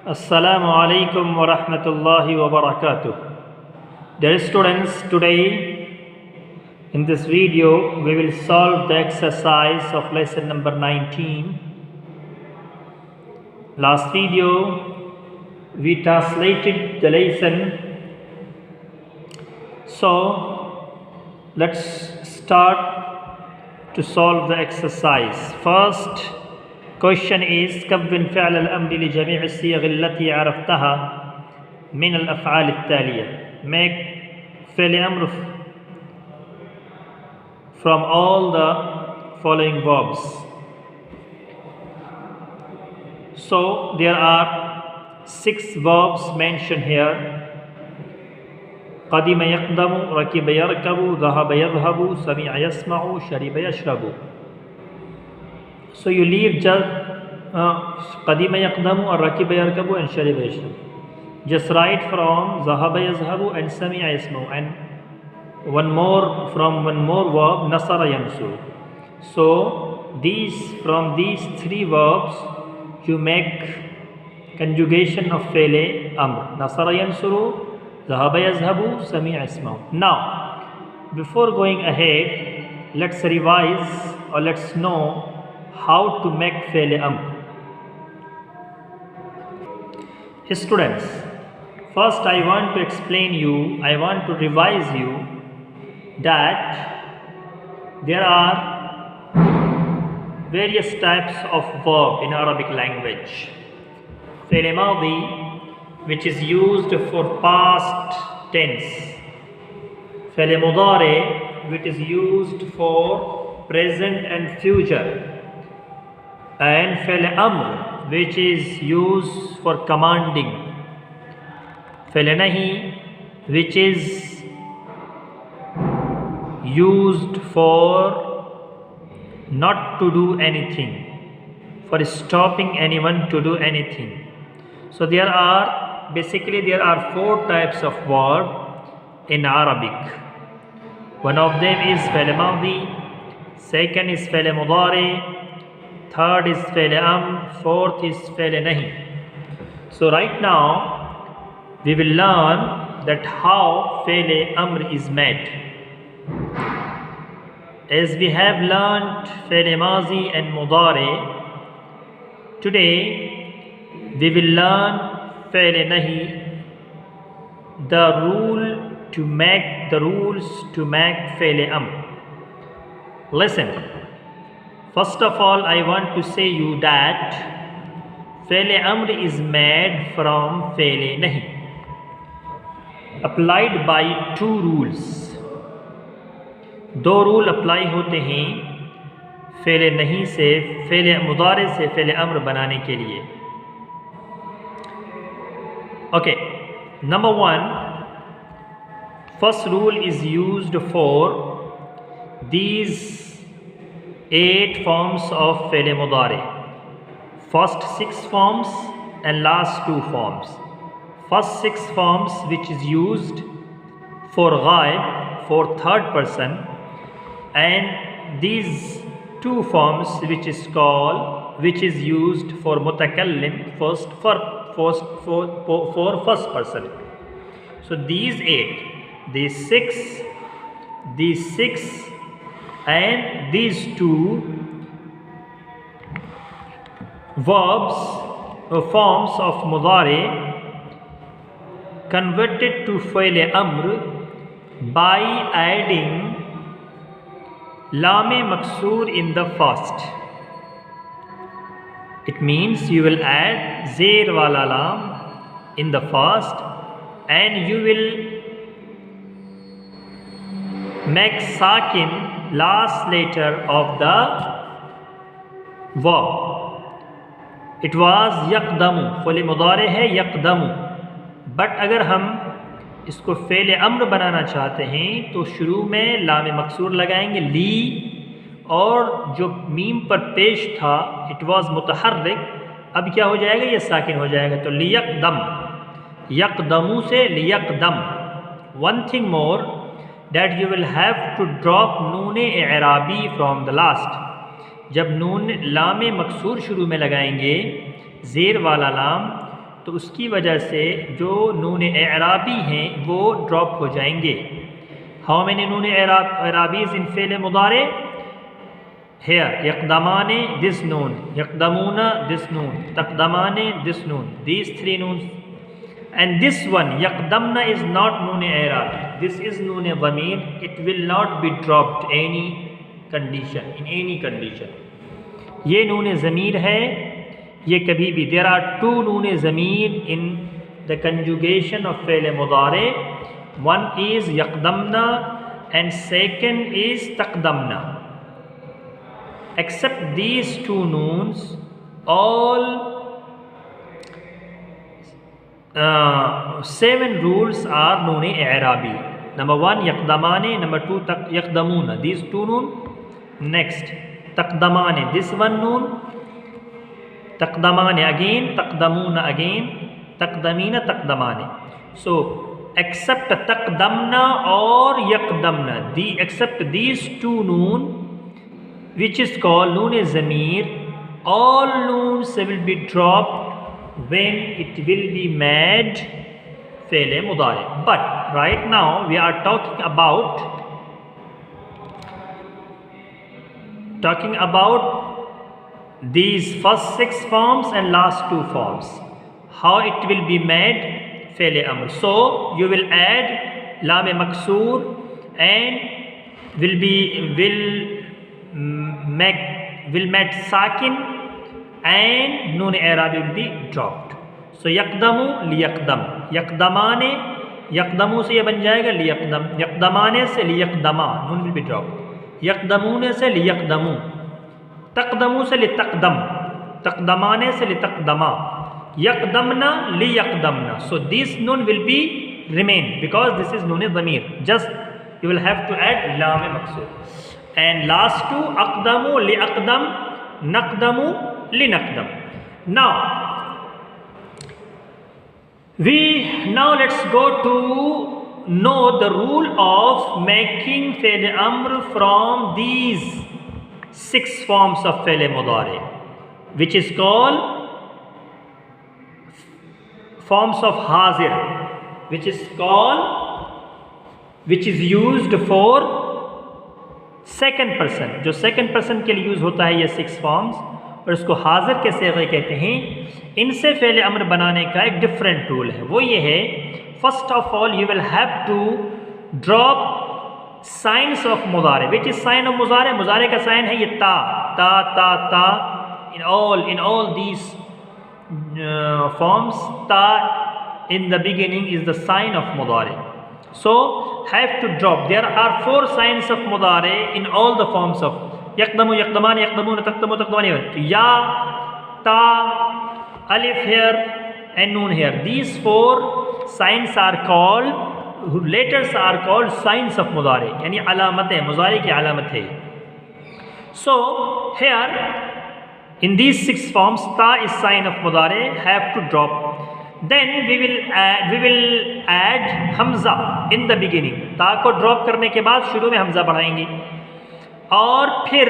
Assalamu alaikum wa rahmatullahi wa barakatuh. Dear students, today in this video we will solve the exercise of lesson number 19. Last video we translated the lesson. So let's start to solve the exercise. First question is كون فعل الأمر لجميع الصيغ التي عرفتها من الأفعال التالية. Make فعل أمر from all the following verbs. So there are 6 verbs mentioned here. قدم يقدم، ركب يركب، ذهب يذهب، سمع يسمع، شرب يشرب. So you leave just قدم يقدم or ركب يركب and شرب يشرب. Just write from ذهب يذهب and سمع يسمع, and one more verb نصر ينصر. So from these 3 verbs you make conjugation of فعل أمر. نصر ينصر, ذهب يذهب, سمع يسمع. Now before going ahead, let's revise or let's know how to make فعل أمر. Students, first I want to revise you that there are various types of verb in Arabic language. فعل ماضي, which is used for past tense. فعل مضارع, which is used for present and future. And فعل أمر, which is used for commanding. فعل نهي, which is used for not to do anything, for stopping anyone to do anything. So there are 4 types of verb in Arabic. One of them is فعل ماضي, second is فعل مضارع, third is فعل أمر, fourth is فعل نهي. So right now we will learn that how فعل أمر is made. As we have learned فعل ماضي and مضارع, today we will learn فعل نهي, the rules to make فعل أمر. Listen. First of all, I want to say you that فعل أمر is made from فعل نهي, applied by 2 rules. 2 rule apply होते हैं fail नहीं से fail मुदारे से fail अम्र बनाने के लिए. Okay, number 1, first rule is used for these 8 forms of फ़ेल मुदारे. First 6 forms and last 2 forms. First 6 forms which is used for ghaib, for third person, and these 2 forms which is used for mutakallim, for first person. So these 8, these 6 and these 2 verbs or forms of mudari converted to fa'il amr by adding lame maksoor in the first. It means you will add zer wala lam in the first, and you will make sakin last letter of the verb. It was yaqdamu, फ़ेल मुदारे है यक़दमु, but अगर हम इसको fail अम्र बनाना चाहते हैं तो शुरू में लाम मकसूर लगाएंगे ली, और जो मीम पर पेश था इट वाज मुतहर्रिक, अब क्या हो जाएगा, ये साकिन हो जाएगा. तो लियक़दम, यक़दमु से लियक़दम. One thing more, that you will have to drop नून एराबी from the last. जब नून लाम मकसूर शुरू में लगाएंगे ज़ेर वाला लाम, तो उसकी वजह से जो नून एराबी हैं वो ड्रॉप हो जाएंगे। हाउ मैनी नून एराबीज इन फेल मुदारे? हेयर यकदमाने दिस नून, यकदमूना दिस नून, तकदमाने दिस नून, दीज 3 नून। And this one yaqdamna is not noon i'rab, this is noon dhamir, it will not be dropped any condition, in any condition। ये noon ज़मीर है, ये कभी भी, there are 2 noon Zamir in the conjugation of fi'l mudari, one is yaqdamna and second is taqdamna। Except these 2 noons, all 7 rules are noon i'rabi। Number 1 yaqdamane, number 2 yaqdamuna, these 2 noon। Next taqdamane, this one noon, taqdamane again, taqdamuna again, taqdamina, taqdamane। So except taqdamna or yaqdamna, except these 2 noon which is called noon zamir, all noons will be dropped when it will be made fi'l mudari। But right now we are talking about these first 6 forms and last 2 forms, how it will be made fi'l amr। So you will add lam maksoor and will make sakin and noon i'rabi will be dropped। So yaqdamu liyaqdam, yaqdamane, yaqdamu से ये बन जाएगा liyaqdam, yaqdamane से liyaqdama, noon will be dropped, yaqdamune से liyaqdamu, taqdamu से litaqdam, taqdamane से litaqdama, yaqdamna liyaqdamna। So this noon will be remain because this is noon dhamir, just you will have to add lam maksur। And last 2 aqdamu liaqdam, naqdamu linaqdam। Now let's go to know the rule of making fi'l amr from these 6 forms of fi'l mudari, which is called forms of hazir, which is used for second person, जो second person के लिए use होता है ये 6 forms, और इसको हाजिर के सेगे कहते हैं। इनसे फ़ेल अम्र बनाने का एक डिफरेंट रूल है, वो ये है, first of all you will have to drop signs of मुजारे। विच इज साइन ऑफ मुजारे? मुजारे का साइन है ये ता, ता ता ता। इन ऑल दीज फॉर्म्स ता in the beginning is the sign of mudari, so have to drop। There are 4 signs of mudari in all the forms of yaqdamu, yaqdamani, yaqdamuna, taqdamu, taqdamani। Ya, ta, alif here and noon here, these 4 signs are called, letters are called signs of mudari, यानी alamat है, mudari की alamat है। So here in these 6 forms ta is sign of mudari, have to drop। Then we will add Hamza in the beginning। ता को drop करने के बाद शुरू में हमजा बढ़ाएंगे, और फिर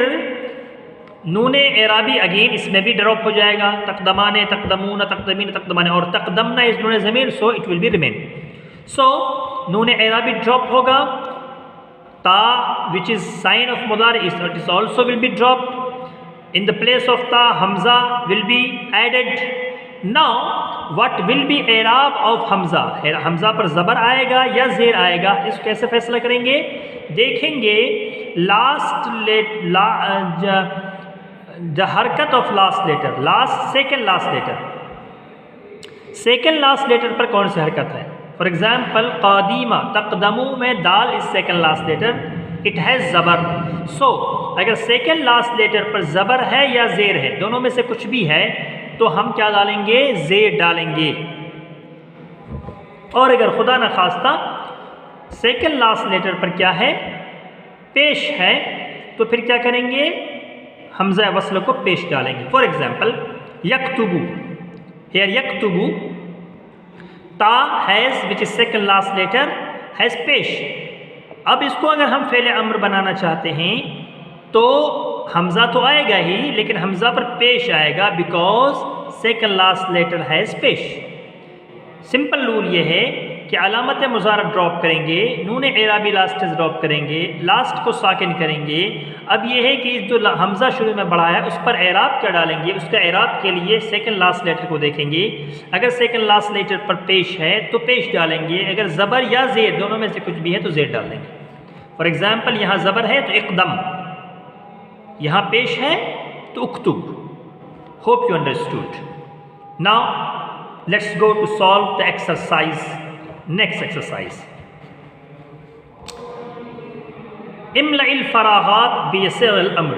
नून एराबी अगेन इसमें भी ड्रॉप हो जाएगा, तकदमाने, तकदमूना, तकदमीन, तकदमाने, और तकदमना इज नून ज़मीर, so it will be remain. So नून एराबी ड्रॉप होगा, ता विच इज साइन ऑफ मुदारी it is also will be dropped. In the place of ता हमजा will be added. Now what will be एराब ऑफ हमजा? हमजा पर ज़बर आएगा या ज़ेर आएगा, इसको कैसे फैसला करेंगे? देखेंगे द हरकत of last letter, second last letter पर कौन सी हरकत है। फॉर एग्जाम्पल कादीमा, तकदमू में दाल is second last letter, it has ज़बर। सो अगर सेकेंड लास्ट लेटर पर ज़बर है या ज़ेर है, दोनों में से कुछ भी है, तो हम क्या डालेंगे? ज़ेर डालेंगे। और अगर खुदा न खास्ता सेकेंड लास्ट लेटर पर क्या है? पेश है, तो फिर क्या करेंगे? हमज़ा वस्ल को पेश डालेंगे। फॉर एग्जाम्पल यक्तुबु, हियर यक्तुबु, ता has which is second last letter has पेश। अब इसको अगर हम फ़ेल अम्र बनाना चाहते हैं तो हमज़ा तो आएगा ही, लेकिन हमज़ा पर पेश आएगा, because second last letter has पेश। सिंपल रूल ये है कि अलामत मुज़ारा ड्रॉप करेंगे, नून एराबी लास्ट ड्रॉप करेंगे, लास्ट को साकिन करेंगे। अब ये है कि जो हमज़ा शुरू में बढ़ा है उस पर एराब क्या डालेंगे, उसका एराब के लिए सेकंड लास्ट लेटर को देखेंगे। अगर सेकंड लास्ट लेटर पर पेश है तो पेश डालेंगे, अगर ज़बर या ज़ेर दोनों में से कुछ भी है तो ज़ेर डाल देंगे। फॉर एग्ज़ाम्पल यहाँ ज़बर है तो इक़दम, यहाँ पेश है तो उक्तुब। Hope you understood. Now let's go to solve the exercise. Next exercise, इमलइल फरागात बियसिल अम्र,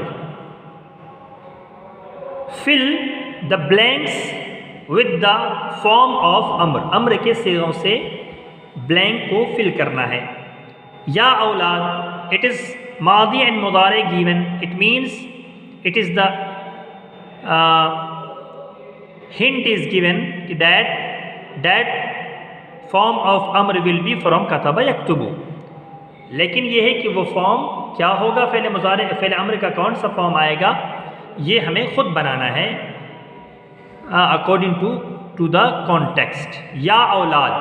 fill the blanks with the form of अम्र। अम्र के सिगों से ब्लैंक को फिल करना है। या औलाद, इट इज़ मादी एंड मुदारे given, it means it is the hint is given that form of amr will be from kataba yaktubu। लेकिन ये है कि वो फॉर्म क्या होगा, फ़ेल मुज़ारे फ़ेल अम्र का कौन सा फॉर्म आएगा, ये हमें ख़ुद बनाना है अकॉर्डिंग टू द कॉन्टेक्स्ट। या औलाद,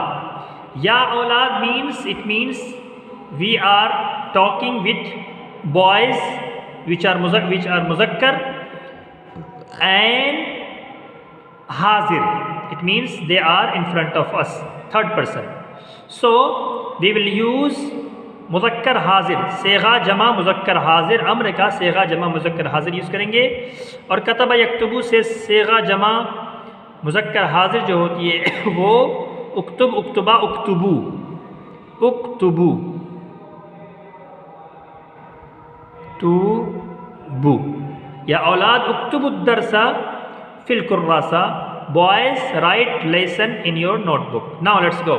या औलाद means it means we are talking with boys which are muzakkar and hazir, it means they are in front of us, third person, so we will use मुज़क्कर हाजिर, सेगा जमा मुज़क्कर हाजिर, अम्र का सेगा जमा मुज़क्कर हाजिर यूज़ करेंगे। और कतबा यक्तुबु से सेगा जमा मुज़क्कर हाजिर जो होती है वो उक्तुब, उक्तुबा, उक्तुबू, उक्तुबू, बू। या औलाद उक्तुबु दरसा फिल कुर्रासा, boys write lesson in your notebook. Now let's go.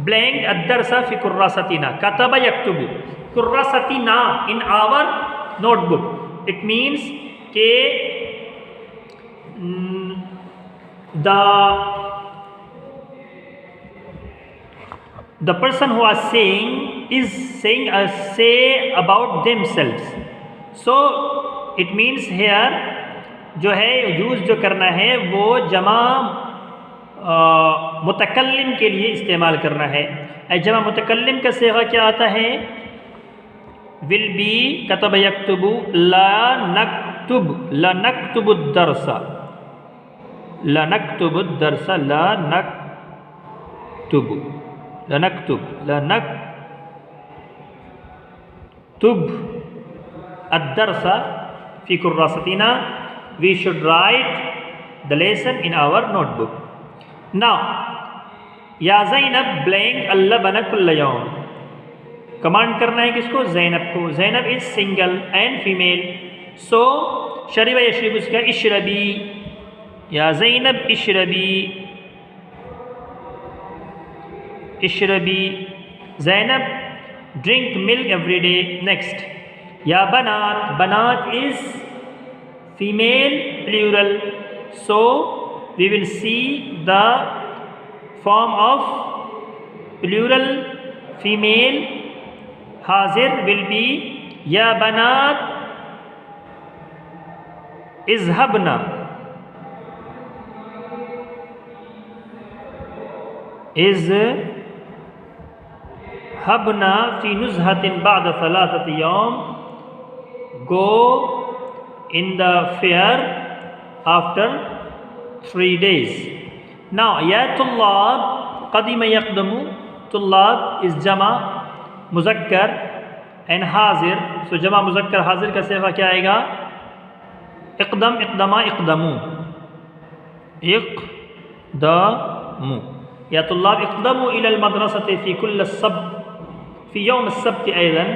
Blank अदरसा फी कुर्रासतीना, कतबा यक्तुबु कुर्रासतीना in our notebook. It means के the person who is saying is saying say about themselves, so it means here जो है यूज़ जो करना है वो जमा मुतकल्लिम के लिए इस्तेमाल करना है। जमा मुतकल्लिम का सेगा क्या आता है, विल बी कतब यक्तुबु ला नक्तुब, ला नक्तुबु दरसा, ला नक्तुबु दरसा, ला नक्तुबु, लनक्तुब, लनक्तुब अद्दरसा फी कुर्रासतीना, we should write the lesson in our notebook. Now या ज़ैनब ब्लैंक अल्लाह बना कुल्ल यौम, कमांड करना है किसको, ज़ैनब को। Zainab is single and female, so शरीब यशरब उसका इशरबी, या ज़ैनब इशरबी, इशरबी, Zainab drink milk every day. Next, या बनात, बनात is female plural, so we will see the form of plural female हाजिर विल बी या बनात इज़हबना, इज़हबना फी नुज़हतिन बाद सलासति यौम, go in the fair after 3 days. Now ya tullab qadima yaqdamu, tullab is jama मुज़क्कर and हाजिर, सो जमा मुज़क्कर हाजिर का सेगा क्या आएगा, इक़दम, इक़दमा, इक़दमू, इक़दमू। या तुल्लाब इक़दमू इलल मदरसति फ़ी कुल्ल सब्त, फ़ी यौम सब्त ऐज़न,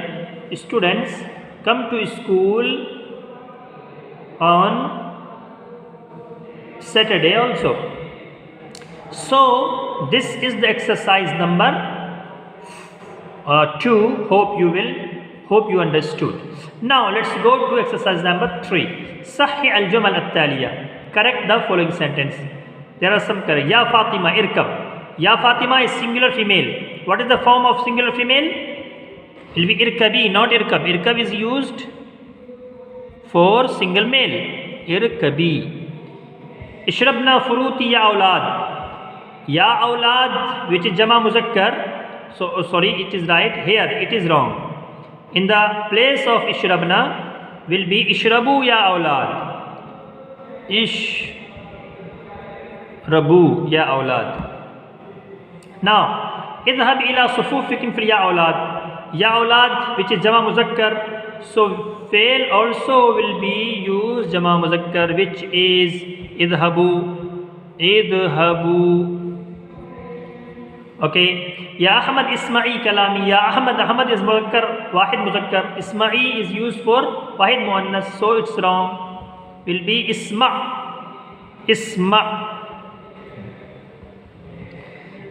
students come to school on Saturday also. So this is the exercise number 2. Hope you understood. Now let's go to exercise number 3. Sahih al-jumal at-taliya, correct the following sentence. There are some correct. Ya Fatima irkab, ya Fatima is singular female. What is the form of singular female? It will be irkabi, not irkab. Irkab is used for single male. Irkabi. Ishrabna furuti ya awlad. Ya awlad, which is Jama Muzakkar, so sorry, it is right. Here it is wrong. In the place of Ishrabna will be Ishrabu ya awlad. Ishrabu ya awlad. Now, idhab ila sufufikum fil ya awlad. Ya awlad, which is Jama Muzakkar, so fail also will be used Jama Muzakkar, which is idhabu. Idhabu. Okay. Ya Ahmad Isma'i kalami. Ya Ahmad is Muzakkar, Wahid Muzakkar. Isma'i is used for Wahid Muannas, so it's wrong. Will be Isma.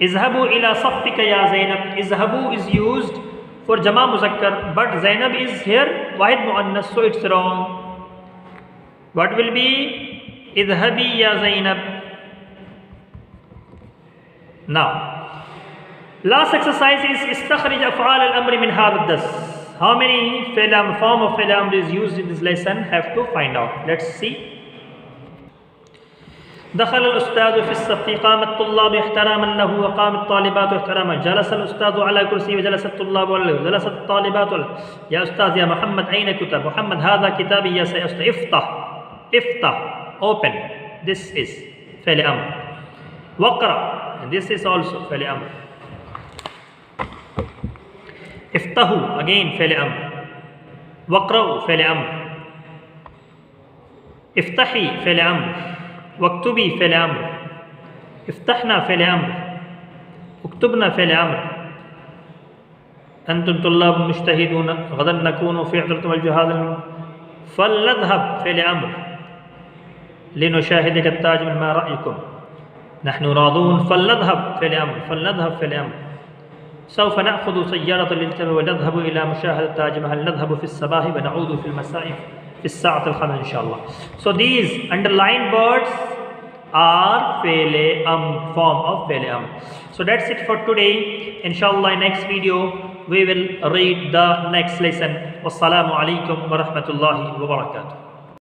Izhabu ila saffika ya Zainab. Izhabu is used for Jama Muzakkar, but Zainab is here Wahid Muannas, so it's wrong. What will be? Idhabi ya Zainab. Now, last exercise is istakhrij af'al al-amr min hadha ad-das. How many form of fi'l amr is used in this lesson? Have to find out. Let's see. دخل الأستاذ في الصف قام الطلاب احتراما له وقام الطالبات احتراما جلس الأستاذ على كرسي وجلس الطلاب عليه وجلست الطالبات عليه. يا أستاذ يا محمد أين كتب؟ محمد هذا كتابي يا سيد. افتح open. This is فعل أمر. وقرأ. This is also فعل أمر. افتحوا again فعل أمر. وقرأوا فعل أمر. افتحي فعل أمر. واكتبي فعل أمر. افتحنا فعل أمر. اكتبنا فعل أمر. أنتم طلاب مجتهدون غدا نكون في عذرة والجهاد فلنذهب فعل أمر لنشاهد التاج من ما رأيكم. نحن راضون فلنذهب فعل أمر. فلنذهب فعل أمر. سوف نأخذ سيارة للتم ونذهب إلى مشاهدة تاج محل. نذهب في الصباح ونعود في المساء في الساعة الخامسة إن شاء الله. So these underlined words are فعل أمر, form of فعل أمر. So that's it for today. Inshallah, in next video we will read the next lesson. Wassalamu alaikum wa rahmatullahi wa barakatuh.